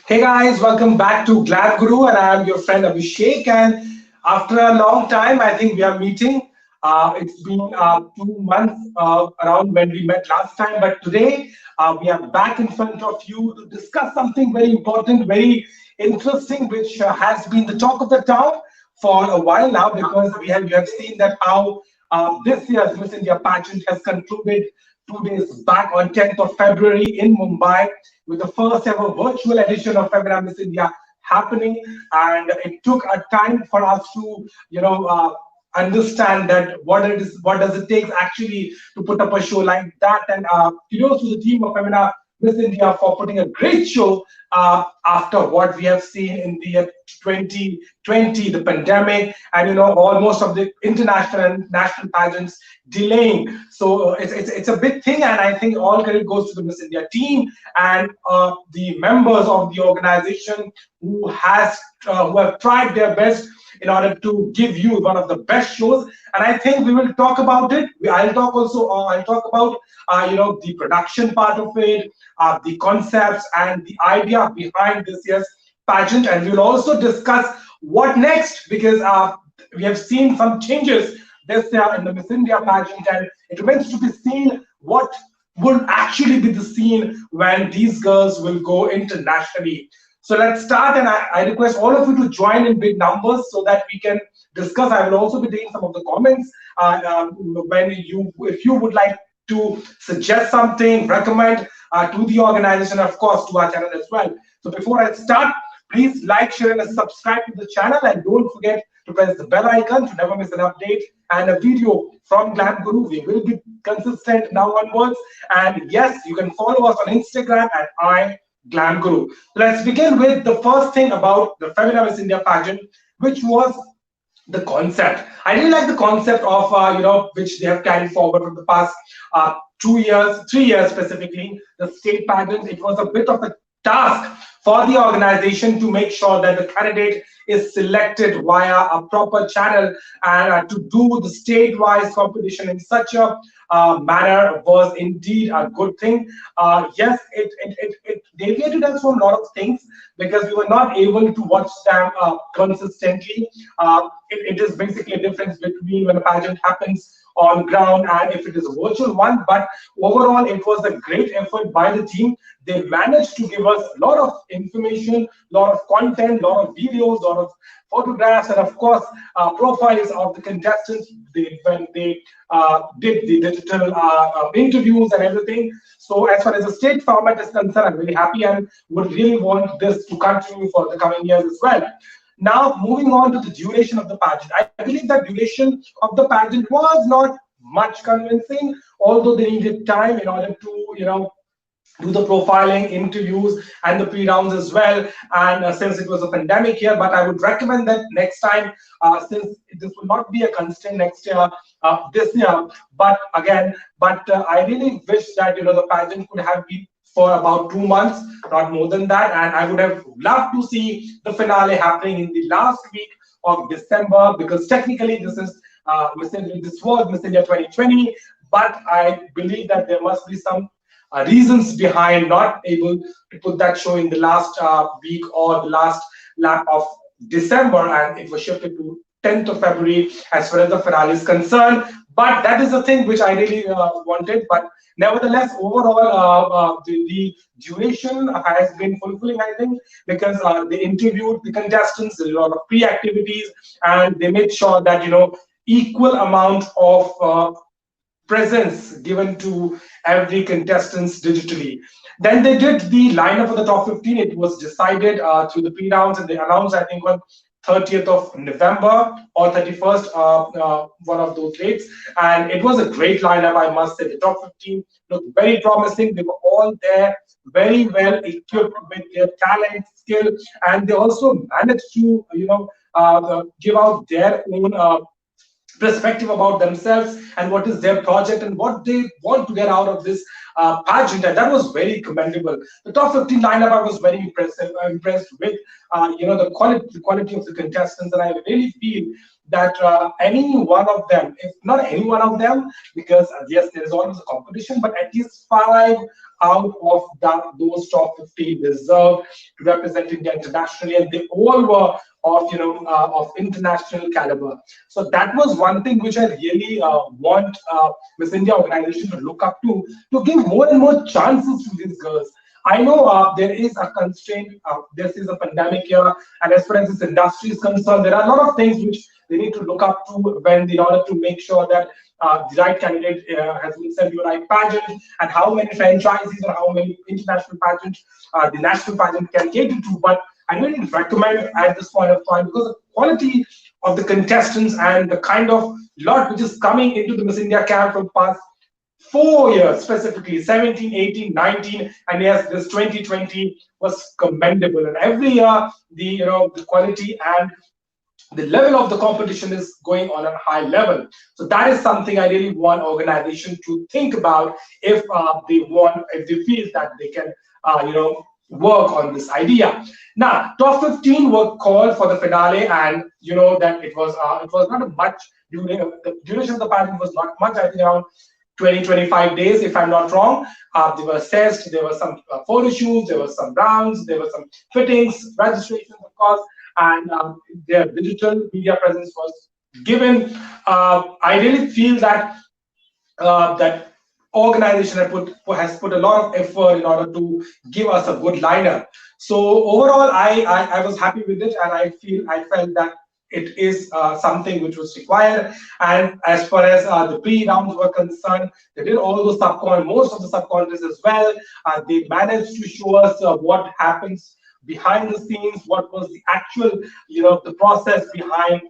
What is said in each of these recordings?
Hey guys, welcome back to Glamguru, and I am your friend Abhishek. And after a long time, I think we are meeting. It's been 2 months around when we met last time, but today we are back in front of you to discuss something very important, very interesting, which has been the talk of the town for a while now because you have seen that how this year's Miss India pageant has concluded 2 days back on 10th of February in Mumbai with the first ever virtual edition of Femina Miss India happening. And it took a time for us to, understand that what does it take actually to put up a show like that. And kudos to the team of Femina Miss India for putting a great show after what we have seen in the year 2020, the pandemic, and almost of the international and national pageants delaying. So it's a big thing, and I think all credit goes to the Miss India team and the members of the organization who have tried their best in order to give you one of the best shows. And I think we will talk about it. I'll talk about the production part of it, the concepts and the idea behind this year's pageant, and we will also discuss what next, because we have seen some changes this year in the Miss India pageant, and it remains to be seen what will actually be the scene when these girls will go internationally. So let's start, and I request all of you to join in big numbers so that we can discuss. I will also be taking some of the comments if you would like to suggest something, recommend to the organization, of course, to our channel as well. So before I start, please like, share, and subscribe to the channel, and don't forget to press the bell icon to never miss an update and a video from Glamguru. We will be consistent now onwards, and yes, you can follow us on Instagram at Glamguru. Let's begin with the first thing about the Femina Miss India pageant, which was the concept. I really like the concept of which they have carried forward from the past 2 years, 3 years specifically. The state pageant. It was a bit of a task for the organization to make sure that the candidate is selected via a proper channel, and to do the state-wise competition in such a manner was indeed a good thing. Yes, it deviated us from a lot of things because we were not able to watch them consistently. It is basically a difference between when a pageant happens on ground and if it is a virtual one, but overall it was a great effort by the team. They managed to give us a lot of information, a lot of content, a lot of videos, a lot of photographs, and of course profiles of the contestants when they did the digital interviews and everything. So as far as the state format is concerned, I'm very happy and would really want this to continue for the coming years as well. Now, moving on to the duration of the pageant. I believe that duration of the pageant was not much convincing, although they needed time in order to, do the profiling, interviews, and the pre-rounds as well. And since it was a pandemic year, but I would recommend that next time, since this will not be a constraint next year, this year, but I really wish that the pageant could have been for about 2 months, not more than that. And I would have loved to see the finale happening in the last week of December, because technically this is this was Miss India 2020, but I believe that there must be some reasons behind not able to put that show in the last week or the last lap of December, and it was shifted to 10th of February as far as the finale is concerned. But that is the thing which I really wanted. But nevertheless, overall, the duration has been fulfilling, I think, because they interviewed the contestants, a lot of pre-activities, and they made sure that equal amount of presence given to every contestants digitally. Then they did the lineup for the top 15. It was decided through the pre-rounds, and they announced, I think, on 30th of November or 31st, one of those dates. And it was a great lineup, I must say. The top 15 looked very promising. They were all there, very well equipped with their talent, skill, and they also managed to, give out their own perspective about themselves and what is their project and what they want to get out of this pageant, and that was very commendable. The top 15 lineup I was very impressed with, the quality of the contestants, and I really feel that any one of them, if not any one of them, because yes, there is always a competition, but at least 5 out of those top 15 deserve to represent India internationally, and they all were of of international caliber. So that was one thing which I really want Miss India organization to look up to give more and more chances to these girls. I know there is a constraint. This is a pandemic here, and as far as this industry is concerned, there are a lot of things which they need to look up to when, in order to make sure that the right candidate has been sent to a right pageant, and how many franchises or how many international pageants the national pageant can cater to. But I really recommend at this point of time, because the quality of the contestants and the kind of lot which is coming into the Miss India camp from past 4 years, specifically 17, 18, 19, and yes, this 2020 was commendable. And every year, the quality and the level of the competition is going on a high level. So that is something I really want organization to think about if if they feel that they can, work on this idea. Now, top 15 were called for the finale, and you know that it was not a much during the duration of the pageant was not much. I think around 20-25 days, if I'm not wrong. They were assessed, there were some photo shoots, there were some rounds, there were some fittings, registrations, of course, and their digital media presence was given. I really feel that that organization has put a lot of effort in order to give us a good lineup. So overall, I was happy with it, and I felt that it is something which was required. And as far as the pre-rounds were concerned, they did all the most of the subcontests as well. They managed to show us what happens behind the scenes, what was the actual, the process behind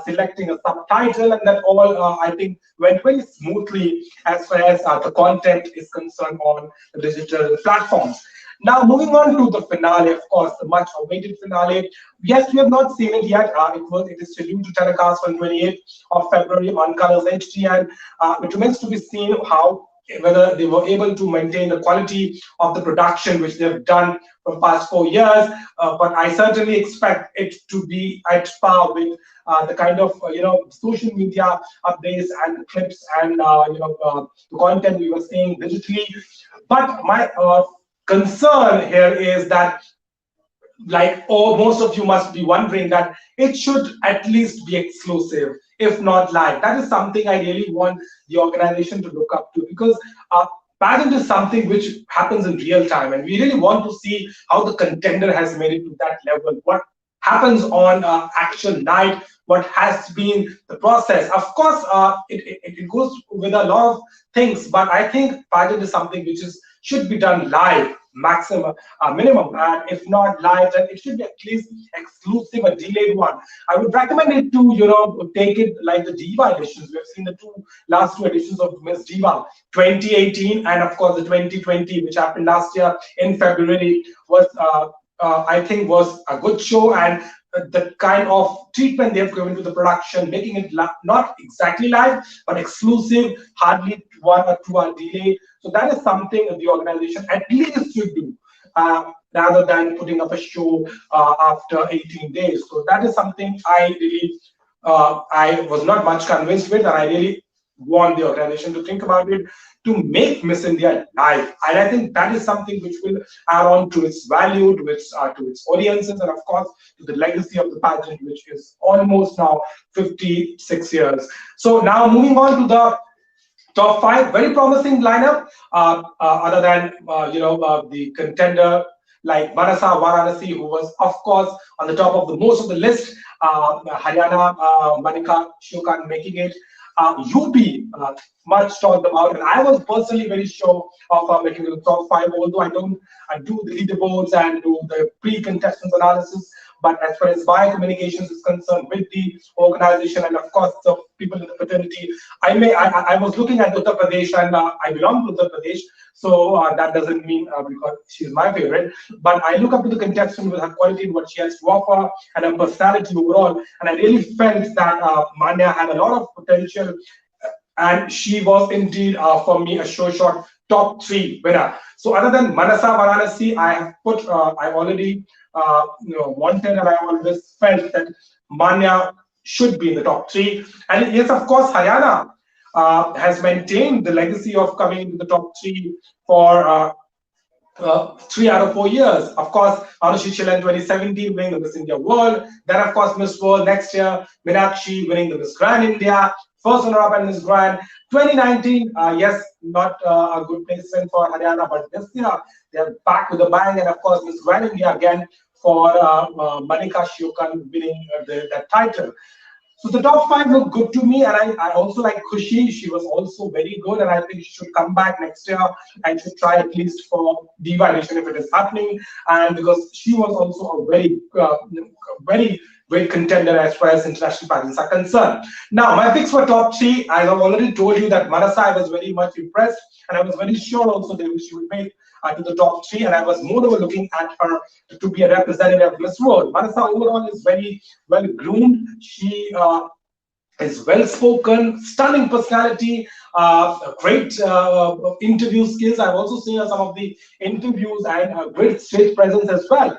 selecting a subtitle, and that all I think went very smoothly as far as the content is concerned on the digital platforms. Now, moving on to the finale, of course, the much awaited finale. Yes, we have not seen it yet. It is scheduled to telecast on 28th of February on Colors HD, and it remains to be seen whether they were able to maintain the quality of the production which they've done for the past 4 years. But I certainly expect it to be at par with the kind of social media updates and the clips and the content we were seeing digitally. But my concern here is that, like most of you must be wondering, that it should at least be exclusive, if not live. That is something I really want the organization to look up to, because pageant is something which happens in real time, and we really want to see how the contender has made it to that level, what happens on actual night, what has been the process. Of course, it goes with a lot of things, but I think pageant is something which should be done live, maximum, minimum, and if not live, then it should be at least exclusive, a delayed one. I would recommend it to, take it like the Diva editions. We have seen the last two editions of Miss Diva, 2018 and of course the 2020, which happened last year in February, was I think was a good show, and the kind of treatment they've given to the production, making it not exactly live, but exclusive, hardly 1 or 2 hour delay. So that is something the organization at least should do, rather than putting up a show after 18 days. So that is something I really, I was not much convinced with, and I really want the organization to think about it, to make Miss India live. And I think that is something which will add on to its value, to its audiences, and of course to the legacy of the pageant, which is almost now 56 years. So now moving on to the top 5, very promising lineup. Other than the contender like Manasa Varanasi, who was of course on the top of the most of the list. Haryana, Manika Shokan making it. UP, much talked about, and I was personally very sure of making the top 5, although I do the leaderboards and do the pre-contestants analysis. But as far as my communications is concerned with the organization and of course the people in the fraternity, I was looking at Uttar Pradesh, and I belong to Uttar Pradesh, so that doesn't mean because she's my favorite, but I look up to the contestant with her quality and what she has to offer and her personality overall, and I really felt that Manya had a lot of potential, and she was indeed for me a sure shot top 3 winner. So other than Manasa Varanasi, I have put I already wanted, and I always felt that Manya should be in the top 3. And yes, of course, Haryana has maintained the legacy of coming into the top 3 for 3 out of 4 years. Of course, Anushi Chilla in 2017 winning the Miss India World. Then, of course, Miss World next year. Meenakshi winning the Miss Grand India. First runner-up and Miss Grand. 2019, yes, not a good placement for Haryana, but this year they're back with a bang. And of course, Miss Grand India again for Manika Shiokan winning that title. So the top 5 look good to me, and I also like Khushi. She was also very good, and I think she should come back next year and should try at least for Diva edition if it is happening. And because she was also a very great contender as far as international pageants are concerned. Now, my picks for top 3, I have already told you that Manasa, I was very much impressed, and I was very sure also that she would make to the top 3, and I was moreover looking at her to be a representative of Miss World. Manasa overall is very well groomed. She is well spoken, stunning personality, great interview skills. I've also seen her some of the interviews and great stage presence as well.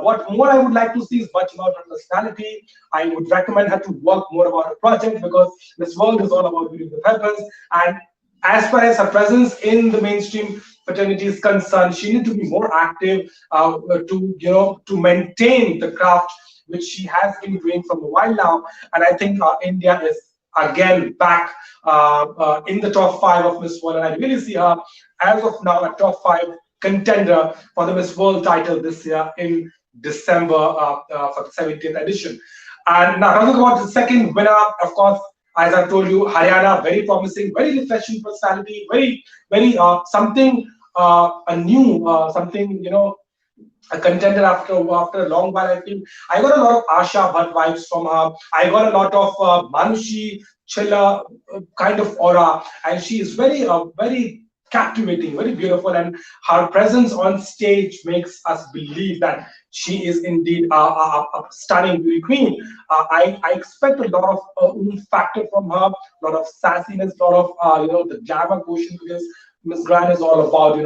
What more I would like to see is much about her personality. I would recommend her to work more about her project, because Miss World is all about beauty with purpose. And as far as her presence in the mainstream fraternity is concerned, she needs to be more active to maintain the craft which she has been doing from a while now. And I think India is again back in the top 5 of Miss World, and I really see her as of now a top 5 contender for the Miss World title this year in December for the 17th edition. And now talking about the second winner, of course, as I told you, Haryana, very promising, very refreshing personality, very something a new something, a contender after a long while. I think I got a lot of Asha Bhatt vibes from her. I got a lot of Manushi Chilla kind of aura, and she is very captivating, very beautiful, and her presence on stage makes us believe that she is indeed a stunning beauty queen. I expect a lot of factor from her, a lot of sassiness, a lot of the glamour quotient, because Miss Grand is all about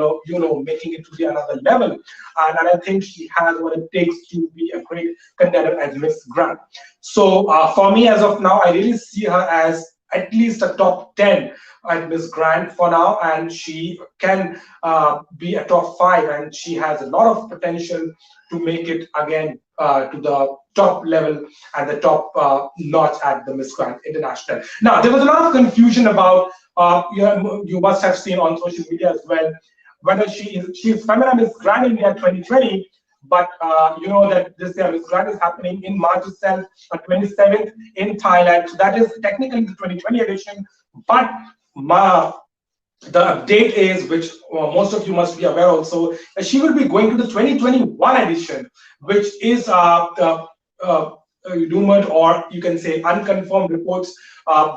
making it to the another level, and I think she has what it takes to be a great contender as Miss Grand. So for me, as of now, I really see her as at least a top 10 at Miss Grand for now, and she can be a top 5, and she has a lot of potential to make it again to the top level and the top notch at the Miss Grand International. Now, there was a lot of confusion about, you must have seen on social media as well, whether she is Femina Miss Grand India 2020, but you know that this year Miss Grand is happening in March itself, on 27th in Thailand. So that is technically the 2020 edition, but the update is, which most of you must be aware also, that she will be going to the 2021 edition, which is rumored, or you can say unconfirmed reports,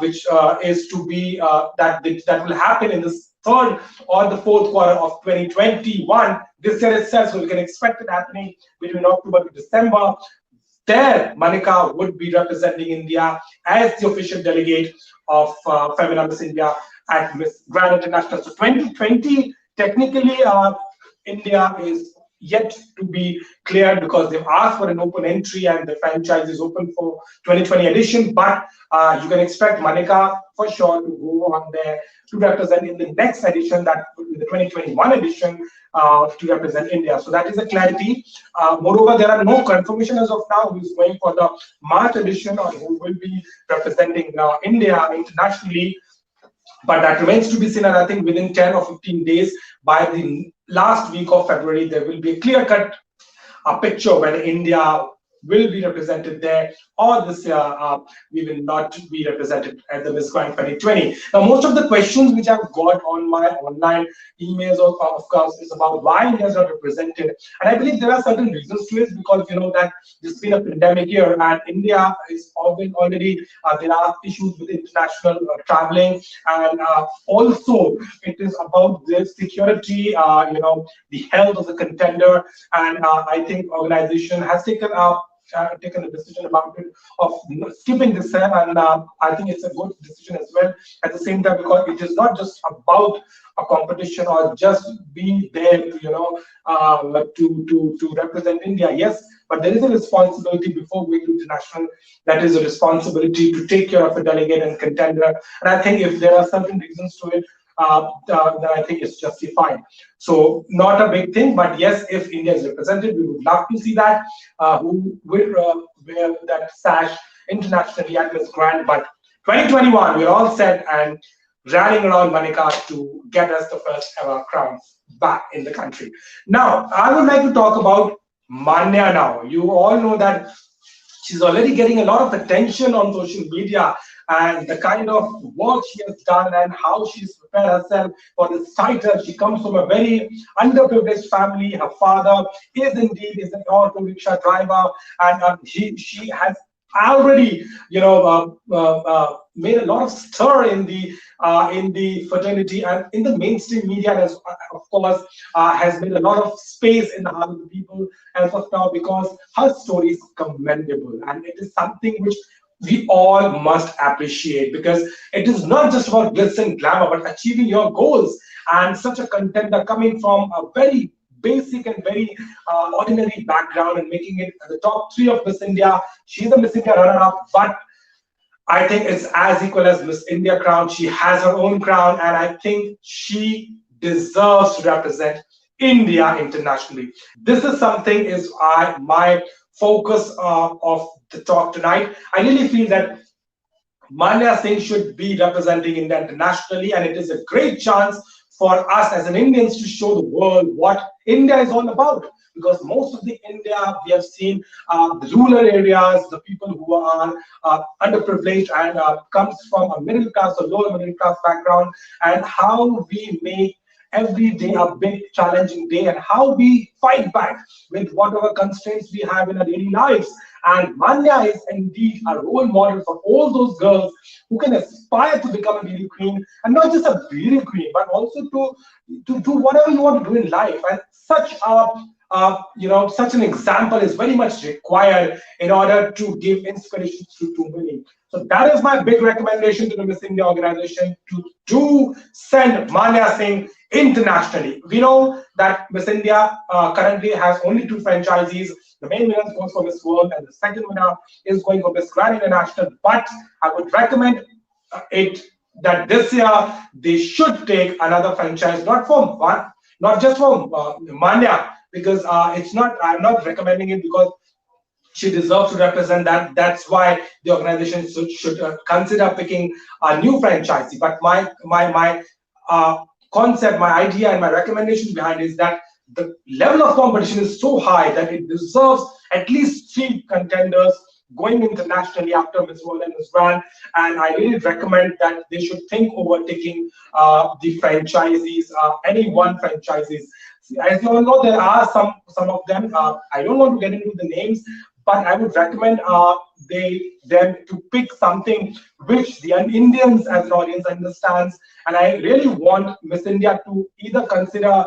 which is to be that will happen in the 3rd or the 4th quarter of 2021, this year itself. So we can expect it happening between October to December. There, Manika would be representing India as the official delegate of Femina Miss India at Miss Grand International. So 2020, technically, India is yet to be cleared, because they've asked for an open entry and the franchise is open for 2020 edition. But you can expect Manika for sure to go on there to represent in the next edition, that will be the 2021 edition, to represent India. So that is a clarity. Moreover, there are no confirmation as of now who is going for the March edition or who will be representing India internationally. But that remains to be seen, and I think within 10 or 15 days, by the last week of February, there will be a clear-cut picture whether India will be represented there, or this year we will not be represented at the Miss Grand 2020. Now, most of the questions which I've got on my online emails, of course, is about why India is not represented. And I believe there are certain reasons to it, because you know that this has been a pandemic year, and India is already there are issues with international traveling, and also it is about the security, the health of the contender, and I think organization has taken up taken a decision about it of skipping this year, and I think it's a good decision as well. At the same time, because it is not just about a competition or just being there to to represent India. Yes, but there is a responsibility before going to international. That is a responsibility to take care of a delegate and contender. And I think if there are certain reasons to it, then I think it's justified. So not a big thing, but yes, if India is represented, we would love to see that who will wear that sash internationally at Miss Grand. But 2021, we're all set and rallying around Manika to get us the first ever crowns back in the country. Now, I would like to talk about Manya now. You all know that she's already getting a lot of attention on social media, and the kind of work she has done and how she's prepared herself for this title. She comes from a very underprivileged family. Her father is an auto rickshaw driver, and she has already made a lot of stir in the fraternity and in the mainstream media, and of course has made a lot of space in the heart of the people as of now, because her story is commendable and it is something which we all must appreciate, because it is not just about glitz and glamour but achieving your goals. And such a contender coming from a very basic and very ordinary background and making it the top 3 of Miss India. She's a Miss India runner-up, but I think it's as equal as Miss India crown. She has her own crown, and I think she deserves to represent India internationally. This is something is my focus of the talk tonight. I really feel that Manya Singh should be representing India internationally, and it is a great chance for us as an Indians to show the world what India is all about. Because most of the India we have seen the rural areas, the people who are underprivileged and comes from a middle class or lower middle class background, and how we make every day a big challenging day and how we fight back with whatever constraints we have in our daily lives. And Manya is indeed a role model for all those girls who can aspire to become a beauty queen, and not just a beauty queen, but also to do whatever you want to do in life. And such such an example is very much required in order to give inspiration to many. So that is my big recommendation to the Miss India organization, to send Manya Singh internationally. We know that Miss India currently has only 2 franchisees. The main winner goes for Miss World, and the second winner is going for Miss Grand International. But I would recommend that this year they should take another franchise, not just for Manya, because it's not. I'm not recommending it because she deserves to represent that. That's why the organization should consider picking a new franchisee. But my concept, my idea, and my recommendation behind is that the level of competition is so high that it deserves at least 3 contenders going internationally after Miss World and Miss Grand. And I really recommend that they should think over taking the franchisees, any one franchisees. As you all know, there are some of them. I don't want to get into the names, but I would recommend them to pick something which the Indians as an audience understands. And I really want Miss India to either consider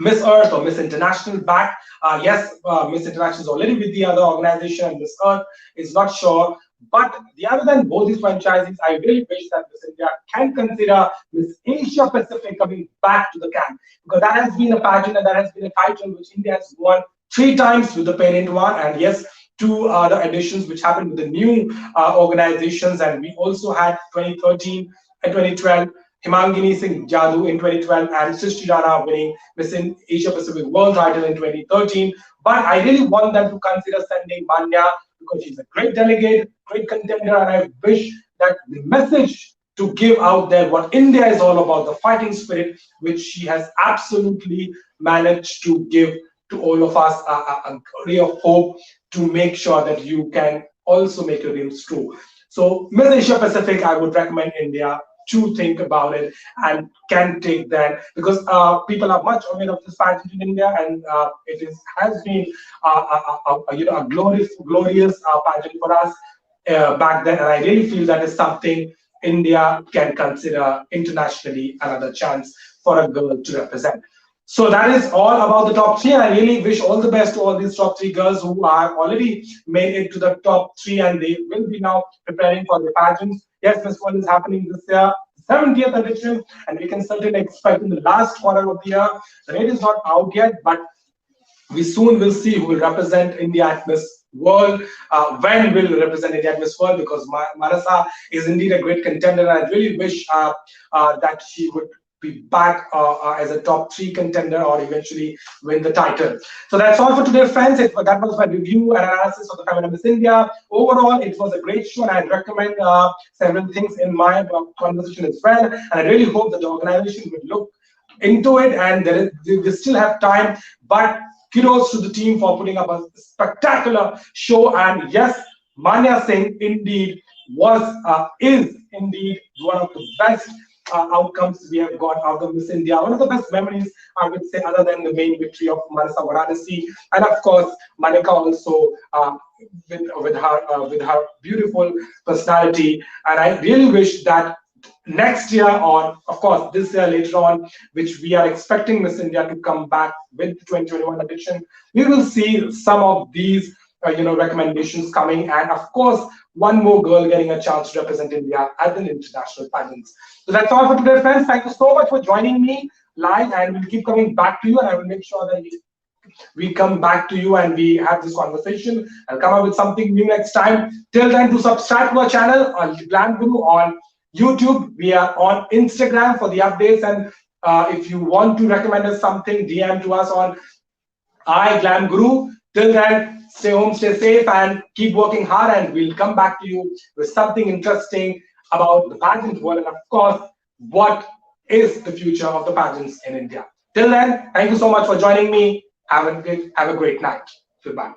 Miss Earth or Miss International back. Yes, Miss International is already with the other organization, and Miss Earth is not sure. But other than both these franchises, I really wish that Miss India can consider Miss Asia Pacific coming back to the camp, because that has been a pageant and that has been a title which India has won 3 times with the parent one, and yes, 2 other additions which happened with the new organizations. And we also had 2013 and 2012. Himangini Singh Jadoo in 2012 and Srishti Rana winning Miss Asia Pacific World title in 2013. But I really want them to consider sending Manya, because she's a great delegate, great contender, and I wish that the message to give out there what India is all about, the fighting spirit, which she has absolutely managed to give to all of us a ray of hope to make sure that you can also make your dreams true. So Miss Asia Pacific, I would recommend India to think about it and can take that, because people are much aware of this pageant in India, and has been a glorious pageant for us back then, and I really feel that is something India can consider internationally, another chance for a girl to represent. So that is all about the top three. And I really wish all the best to all these top three girls who are already made it to the top three, and they will be now preparing for the pageants. Yes, this one is happening this year, 70th edition, and we can certainly expect in the last quarter of the year. The date is not out yet, but we soon will see who will represent India at Miss World, when will represent India at Miss World, because Manasa is indeed a great contender, and I really wish that she would be back as a top three contender or eventually win the title. So that's all for today, friends. That was my review and analysis of the Femina Miss India. Overall, it was a great show, and I'd recommend several things in my conversation as well. And I really hope that the organization will look into it, and they still have time. But kudos to the team for putting up a spectacular show. And yes, Manya Singh indeed is indeed one of the best outcomes we have got out of Miss India. One of the best memories, I would say, other than the main victory of Manasa Varanasi, and of course Manika also with her beautiful personality. And I really wish that next year, or of course this year later on, which we are expecting Miss India to come back with the 2021 edition, we will see some of these recommendations coming, and of course one more girl getting a chance to represent India at the international pageants. So that's all for today, friends. Thank you so much for joining me live, and we'll keep coming back to you, and I will make sure that we come back to you and we have this conversation. I'll come up with something new next time. Till then, do subscribe to our channel on Glamguru on YouTube. We are on Instagram for the updates, and if you want to recommend us something, DM to us on Glamguru. Till then, stay home, stay safe, and keep working hard, and we'll come back to you with something interesting about the pageant world, and of course, what is the future of the pageants in India. Till then, thank you so much for joining me. Have a great night. Goodbye.